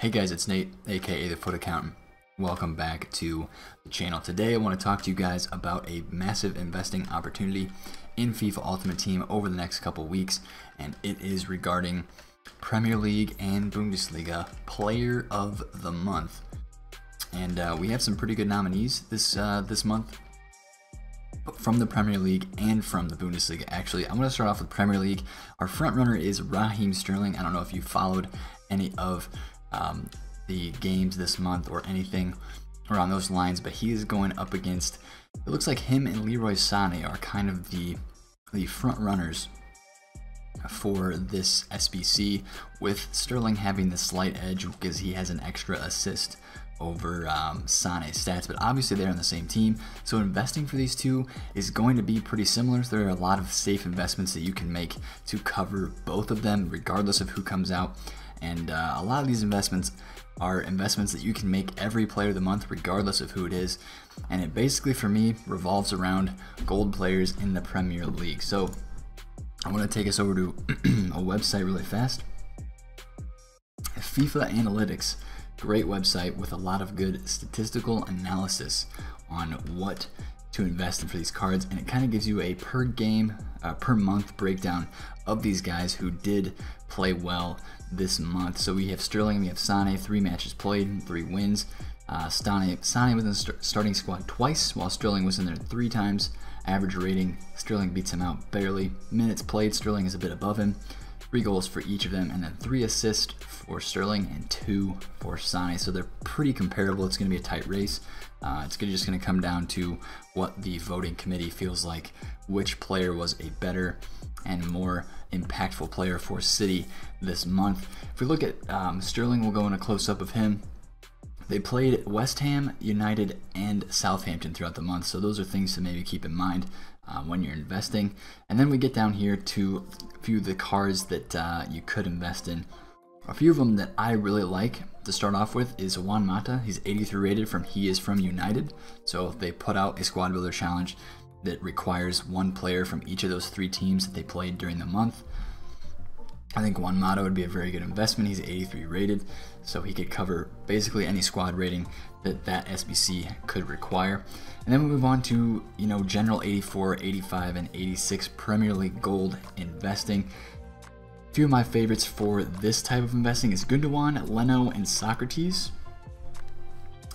Hey guys, it's Nate, aka TheFutAccountant. Welcome back to the channel. Today I want to talk to you guys about a massive investing opportunity in FIFA Ultimate Team over the next couple weeks, and it is regarding Premier League and Bundesliga Player of the Month. And we have some pretty good nominees this month from the Premier League and from the Bundesliga. Actually, I'm going to start off with Premier League. Our front runner is Raheem Sterling. I don't know if you followed any of the games this month or anything around those lines, but he is going up against, it looks like him and Leroy Sané are kind of the front runners for this SBC, with Sterling having the slight edge because he has an extra assist over Sané's stats, but obviously they're on the same team, so investing for these two is going to be pretty similar. There are a lot of safe investments that you can make to cover both of them regardless of who comes out, and a lot of these investments are investments that you can make every player of the month regardless of who it is, and it basically for me revolves around gold players in the Premier League. So I want to take us over to a website really fast. FIFA Analytics, great website with a lot of good statistical analysis on what to invest in for these cards, and it kind of gives you a per game, per month breakdown of these guys who did play well this month. So we have Sterling, we have Sané, 3 matches played, 3 wins. Sané was in the starting squad twice, while Sterling was in there 3 times. Average rating, Sterling beats him out barely. Minutes played, Sterling is a bit above him. 3 goals for each of them, and then 3 assists for Sterling and 2 for Sané. So they're pretty comparable. It's going to be a tight race. It's just going to come down to what the voting committee feels like, which player was a better and more impactful player for City this month. If we look at Sterling, we'll go in a close-up of him. They played West Ham, United, and Southampton throughout the month, so those are things to maybe keep in mind when you're investing. And then we get down here to a few of the cards that you could invest in. A few of them that I really like to start off with is Juan Mata. He's 83 rated he is from United, so they put out a squad builder challenge that requires 1 player from each of those 3 teams that they played during the month. I think Juan Mata would be a very good investment. He's 83 rated, so he could cover basically any squad rating that SBC could require. And then we move on to, general 84, 85, and 86 Premier League Gold investing. A few of my favorites for this type of investing is Gundogan, Leno, and Socrates.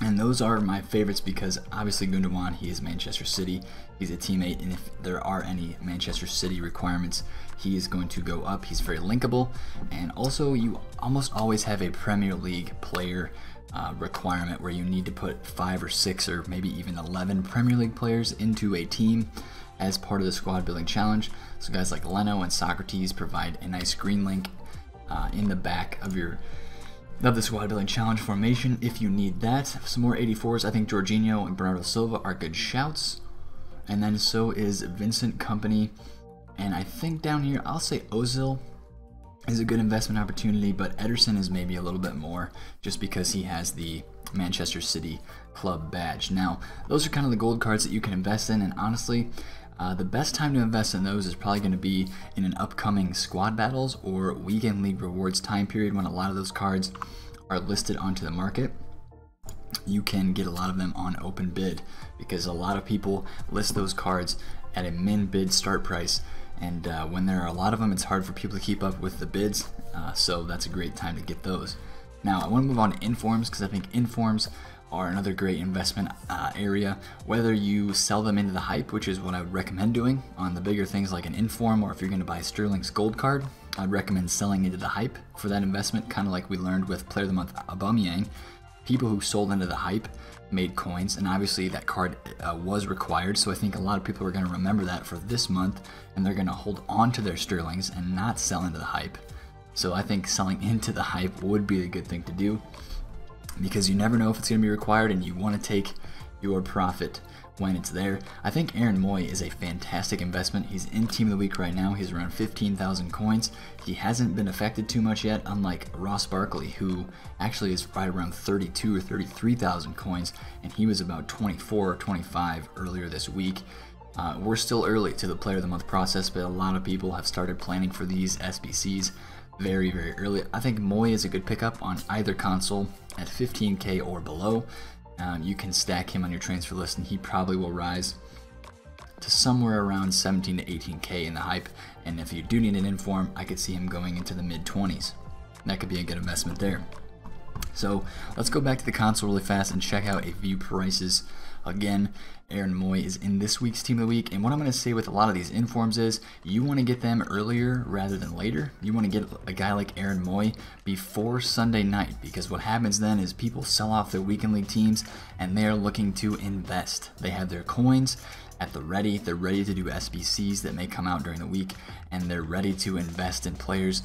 And those are my favorites because obviously Gundogan, he is Manchester City. He's a teammate, and if there are any Manchester City requirements, he is going to go up. He's very linkable, and also you almost always have a Premier League player requirement where you need to put 5 or 6 or maybe even 11 Premier League players into a team as part of the squad building challenge. So guys like Leno and Socrates provide a nice green link in the back of the squad building challenge formation if you need that. Some more 84s. I think Jorginho and Bernardo Silva are good shouts, and then so is Vincent Kompany, and I think down here I'll say Ozil is a good investment opportunity, but Ederson is maybe a little bit more just because he has the Manchester City club badge. Now those are kind of the gold cards that you can invest in, and honestly the best time to invest in those is probably going to be in an upcoming squad battles or weekend league rewards time period when a lot of those cards are listed onto the market. You can get a lot of them on open bid because a lot of people list those cards at a min bid start price, and when there are a lot of them, it's hard for people to keep up with the bids, so that's a great time to get those. Now I want to move on to informs because I think informs are another great investment area, whether you sell them into the hype, which is what I would recommend doing on the bigger things like an inform, or if you're going to buy Sterling's gold card, I'd recommend selling into the hype for that investment, kind of like we learned with Player of the Month Aubameyang. People who sold into the hype made coins, and obviously that card was required, so I think a lot of people are going to remember that for this month, and they're going to hold on to their Sterlings and not sell into the hype. So I think selling into the hype would be a good thing to do, because you never know if it's going to be required, and you want to take your profit when it's there. I think Aaron Moy is a fantastic investment. He's in Team of the Week right now. He's around 15,000 coins. He hasn't been affected too much yet, unlike Ross Barkley, who actually is right around 32 or 33,000 coins, and he was about 24 or 25 earlier this week. We're still early to the Player of the Month process, but a lot of people have started planning for these SBCs. very, very early. I think Moy is a good pickup on either console at 15K or below. You can stack him on your transfer list and he probably will rise to somewhere around 17 to 18K in the hype. And if you do need an inform, I could see him going into the mid 20s. That could be a good investment there. So let's go back to the console really fast and check out a few prices. Again, Aaron Moy is in this week's Team of the Week, and what I'm going to say with a lot of these informs is you want to get them earlier rather than later. You want to get a guy like Aaron Moy before Sunday night, because what happens then is people sell off their weekend league teams and they are looking to invest. They have their coins at the ready. They're ready to do SBCs that may come out during the week, and they're ready to invest in players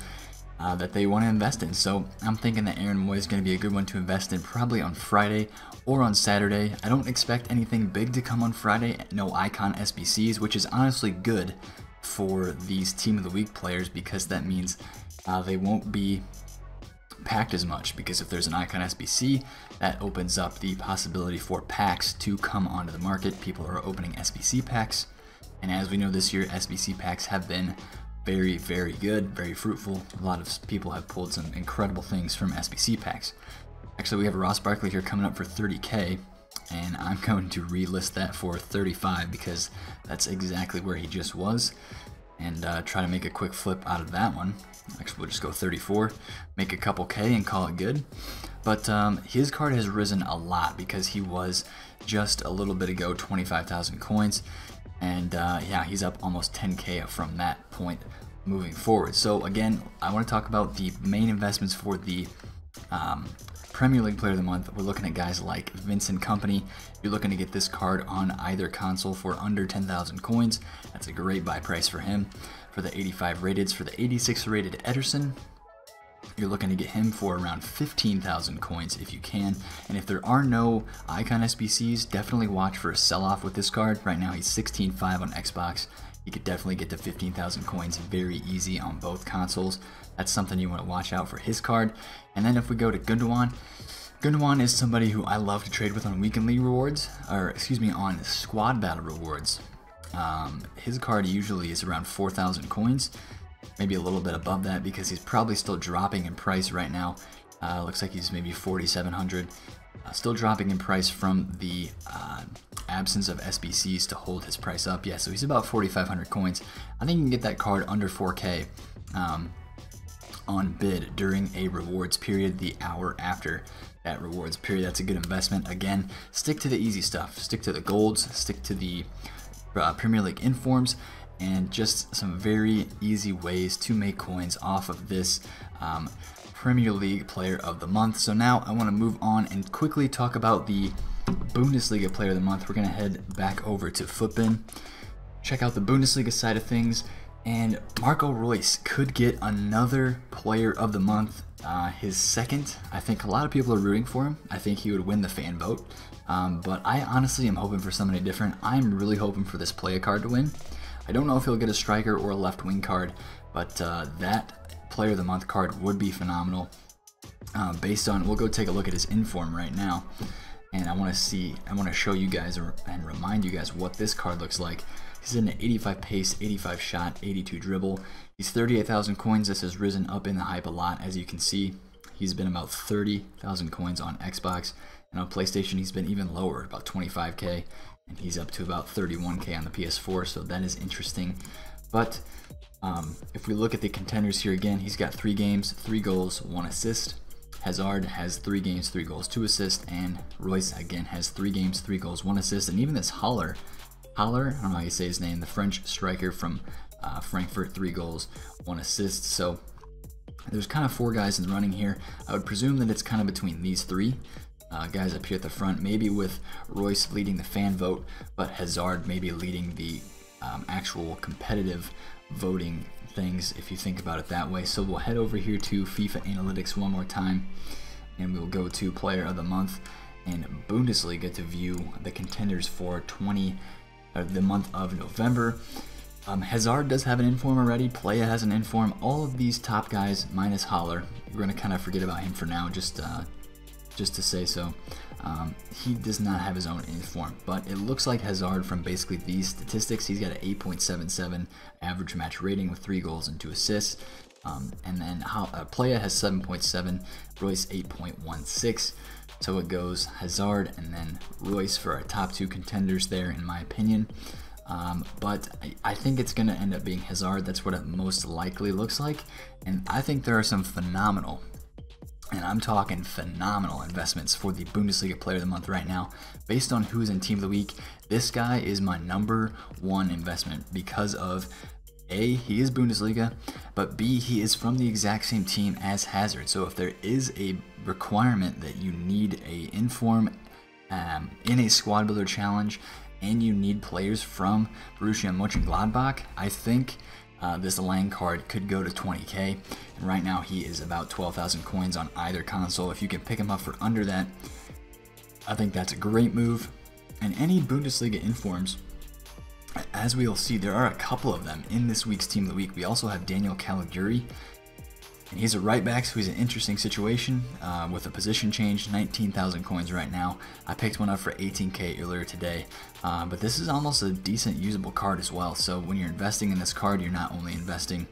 that they want to invest in. So I'm thinking that Aaron Moy is going to be a good one to invest in, probably on Friday or on Saturday. I don't expect anything big to come on Friday, no icon SBCs, which is honestly good for these Team of the Week players, because that means they won't be packed as much, because if there's an icon SBC, that opens up the possibility for packs to come onto the market. People are opening SBC packs, and as we know this year, SBC packs have been very, very good, very fruitful. A lot of people have pulled some incredible things from SBC packs. Actually, we have a Ross Barkley here coming up for 30K, and I'm going to relist that for 35 because that's exactly where he just was, and try to make a quick flip out of that one. Actually, we'll just go 34, make a couple K and call it good. But his card has risen a lot because he was just a little bit ago 25,000 coins. And yeah, he's up almost 10K from that point moving forward. So again, I want to talk about the main investments for the Premier League Player of the Month. We're looking at guys like Vincent Kompany. You're looking to get this card on either console for under 10,000 coins. That's a great buy price for him. For the 85 rateds, for the 86 rated Ederson, you're looking to get him for around 15,000 coins if you can. And if there are no icon SBCs, definitely watch for a sell-off with this card. Right now he's 16.5 on Xbox. You could definitely get to 15,000 coins very easy on both consoles. That's something you want to watch out for his card. And then if we go to Gundogan, Gundogan is somebody who I love to trade with on weekend league rewards, or excuse me, on squad battle rewards. His card usually is around 4,000 coins. Maybe a little bit above that because he's probably still dropping in price right now. Looks like he's maybe 4,700. Still dropping in price from the absence of SBCs to hold his price up. Yeah, so he's about 4,500 coins. I think you can get that card under 4K on bid during a rewards period, the hour after that rewards period. That's a good investment. Again, stick to the easy stuff. Stick to the golds. Stick to the Premier League informs, and just some very easy ways to make coins off of this Premier League Player of the Month. So now I want to move on and quickly talk about the Bundesliga Player of the Month. We're going to head back over to Futbin, check out the Bundesliga side of things, and Marco Reus could get another Player of the Month, his second. I think a lot of people are rooting for him. I think he would win the fan vote, but I honestly am hoping for somebody different. I'm really hoping for this Playa card to win. I don't know if he'll get a striker or a left wing card, but that Player of the Month card would be phenomenal. Based on, we'll go take a look at his inform right now, and I want to show you guys and remind you guys what this card looks like. He's in an 85 pace, 85 shot, 82 dribble. He's 38,000 coins. This has risen up in the hype a lot, as you can see. He's been about 30,000 coins on Xbox, and on PlayStation he's been even lower, about 25K. And he's up to about 31K on the PS4, so that is interesting. But if we look at the contenders here again, he's got 3 games, 3 goals, 1 assist. Hazard has 3 games, 3 goals, 2 assists, and Reus again has 3 games, 3 goals, 1 assist. And even this Haller, I don't know how you say his name, the French striker from Frankfurt, 3 goals, 1 assist. So there's kind of 4 guys in the running here. I would presume that it's kind of between these 3. Guys up here at the front, maybe with Reus leading the fan vote, but Hazard maybe leading the actual competitive voting things, if you think about it that way. So we'll head over here to FIFA Analytics one more time, and we'll go to Player of the Month and Bundesliga to view the contenders for the month of November. Hazard does have an inform already. Playa has an inform. All of these top guys, minus Haller, we're going to kind of forget about him for now, just to say so. He does not have his own inform, but it looks like Hazard, from basically these statistics, he's got an 8.77 average match rating with 3 goals and 2 assists. And then Playa has 7.7, Royce 8.16. So it goes Hazard and then Royce for our top two contenders there, in my opinion. But I think it's going to end up being Hazard. That's what it most likely looks like. And I think there are some phenomenal, and I'm talking phenomenal, investments for the Bundesliga Player of the Month right now. Based on who's in Team of the Week, this guy is my #1 investment because of A, he is Bundesliga, but B, he is from the exact same team as Hazard. So if there is a requirement that you need a inform in a squad builder challenge and you need players from Borussia Mönchengladbach, I think this Lang card could go to 20k, and right now he is about 12,000 coins on either console. If you can pick him up for under that, I think that's a great move. And any Bundesliga informs, as we'll see, there are a couple of them in this week's Team of the Week. We also have Daniel Caligiuri, and he's a right back, so he's an interesting situation with a position change. 19,000 coins right now. I picked one up for 18k earlier today, but this is almost a decent usable card as well. So when you're investing in this card, you're not only investing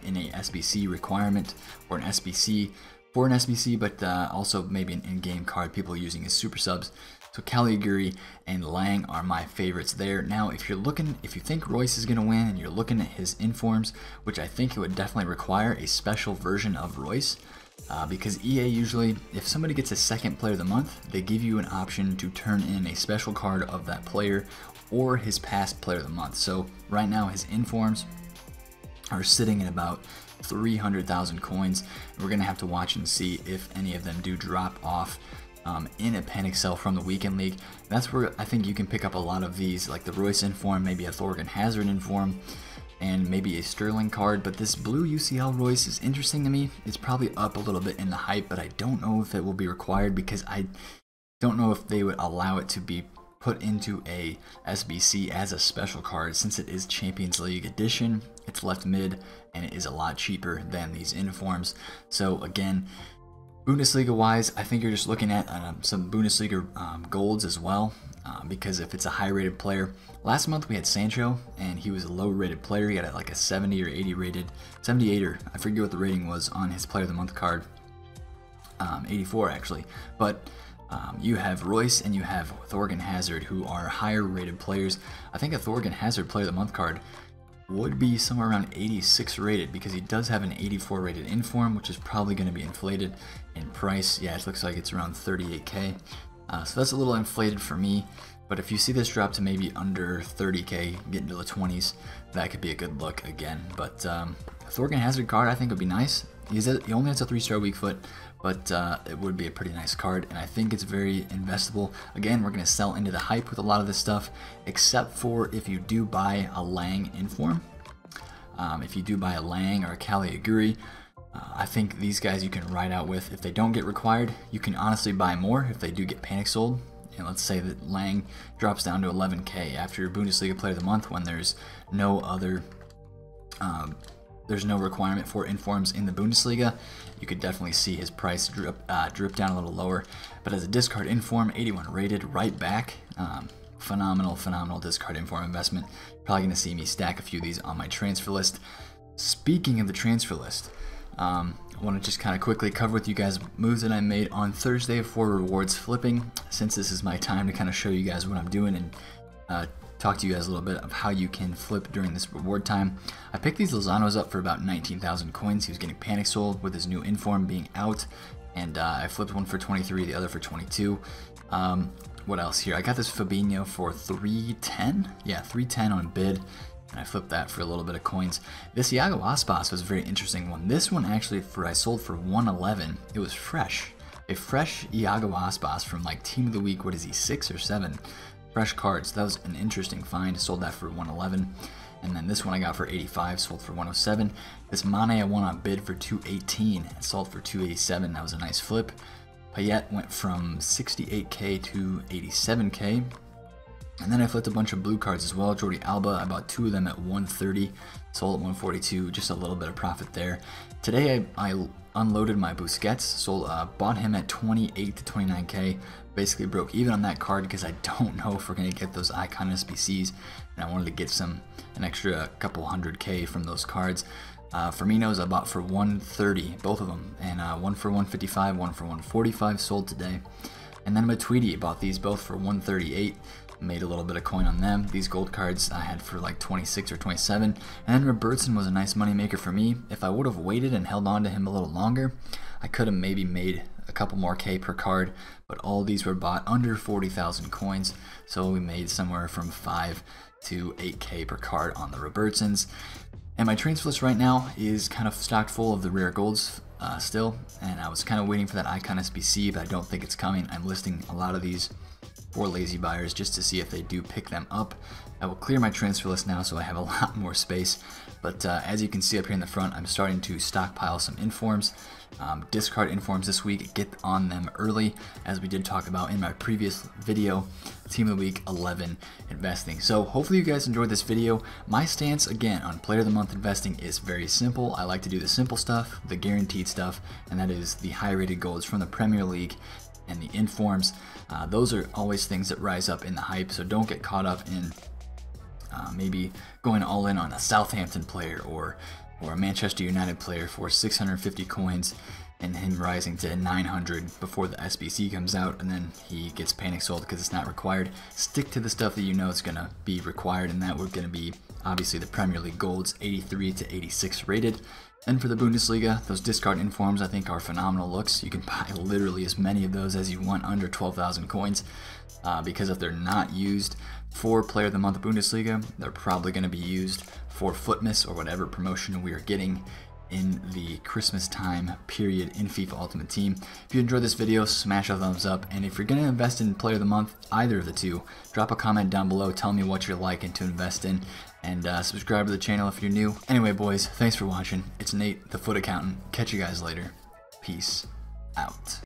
in a SBC requirement or an SBC for an SBC, but also maybe an in-game card people are using as super subs. So Caligiuri and Lang are my favorites there. Now, if you think Royce is going to win and you're looking at his informs, which I think it would definitely require a special version of Royce, because EA usually, if somebody gets a second player of the month, they give you an option to turn in a special card of that player or his past player of the month. So right now his informs are sitting at about 300,000 coins. We're going to have to watch and see if any of them do drop off in a panic sell from the weekend league. That's where I think you can pick up a lot of these, like the Royce inform, maybe a Thorgan Hazard inform, and maybe a Sterling card. But this blue UCL Royce is interesting to me. It's probably up a little bit in the hype, but I don't know if it will be required, because I don't know if they would allow it to be put into a SBC as a special card. Since it is Champions League edition, it's left mid, and it is a lot cheaper than these informs. So again, Bundesliga wise, I think you're just looking at some Bundesliga golds as well, because if it's a high rated player, last month we had Sancho, and he was a low rated player. He had like a 70 or 80 rated, 78 or I forget what the rating was on his player of the month card, 84 actually. But you have Royce and you have Thorgan Hazard, who are higher rated players. I think a Thorgan Hazard player of the month card would be somewhere around 86 rated, because he does have an 84 rated inform, which is probably going to be inflated in price. Yeah, it looks like it's around 38k, so that's a little inflated for me. But if you see this drop to maybe under 30k, get into the 20s, that could be a good look again. But Thorgan Hazard card I think would be nice. He only has a 3-star weak foot, but it would be a pretty nice card, and I think it's very investable. Again, we're going to sell into the hype with a lot of this stuff, except for if you do buy a Lang inform. If you do buy a Lang or a Caligiuri, I think these guys you can ride out with. If they don't get required, you can honestly buy more if they do get panic sold. And let's say that Lang drops down to 11k after your Bundesliga Player of the Month, when there's no other there's no requirement for informs in the Bundesliga. You could definitely see his price drip down a little lower. But as a discard inform, 81 rated, right back. Phenomenal discard inform investment. Probably going to see me stack a few of these on my transfer list. Speaking of the transfer list, I want to just kind of quickly cover with you guys moves that I made on Thursday for rewards flipping, since this is my time to kind of show you guys what I'm doing and talk to you guys a little bit of how you can flip during this reward time. I picked these Lozanos up for about 19,000 coins. He was getting panic sold with his new inform being out, and I flipped one for 23, the other for 22. What else here? I got this Fabinho for 310. Yeah, 310 on bid, and I flipped that for a little bit of coins. This Iago Aspas was a very interesting one. This one actually I sold for 111. It was fresh. A fresh Iago Aspas from like Team of the Week. What is he, 6 or 7? Fresh cards. That was an interesting find. Sold that for 111. And then this one I got for 85, sold for 107. This Mane I won on bid for 218 and sold for 287. That was a nice flip. Payet went from 68k to 87k. And then I flipped a bunch of blue cards as well. Jordi Alba, I bought 2 of them at 130, sold at 142, just a little bit of profit there. Today I unloaded my Busquets, bought him at 28 to 29k. Basically broke even on that card because I don't know if we're going to get those icon SBCs, and I wanted to get an extra couple 100k from those cards. Firmino's I bought for 130, both of them, and one for 155, one for 145, sold today. And then Matuidi, I bought these both for 138, made a little bit of coin on them. These gold cards I had for like 26 or 27, and then Robertson was a nice money maker for me. If I would have waited and held on to him a little longer, I could have maybe made a couple more K per card, but all these were bought under 40,000 coins, so we made somewhere from 5 to 8K per card on the Robertsons. And my transfer list right now is kind of stocked full of the rare golds still, and I was kind of waiting for that Icon SBC, but I don't think it's coming. I'm listing a lot of these for lazy buyers just to see if they do pick them up. I will clear my transfer list now so I have a lot more space, but as you can see up here in the front, I'm starting to stockpile some informs. Discard informs this week, get on them early, as we did talk about in my previous video, Team of the Week 11 investing. So hopefully you guys enjoyed this video. My stance again on Player of the Month investing is very simple. I like to do the simple stuff, the guaranteed stuff, and that is the high rated golds from the Premier League and the informs. Those are always things that rise up in the hype, so don't get caught up in maybe going all in on a Southampton player or a Manchester United player for 650 coins and him rising to 900 before the SBC comes out, and then he gets panic sold because it's not required. Stick to the stuff that you know is going to be required, and that we're going to be obviously the Premier League golds, 83 to 86 rated. And for the Bundesliga, those discard informs I think are phenomenal looks. You can buy literally as many of those as you want under 12,000 coins, because if they're not used for Player of the Month Bundesliga, they're probably going to be used for Footmas or whatever promotion we are getting in the Christmas time period in FIFA Ultimate Team. If you enjoyed this video, smash a thumbs up, and if you're going to invest in Player of the Month, either of the two, drop a comment down below, tell me what you're liking to invest in, and subscribe to the channel if you're new. Anyway boys, thanks for watching. It's Nate, the Foot Accountant. Catch you guys later. Peace out.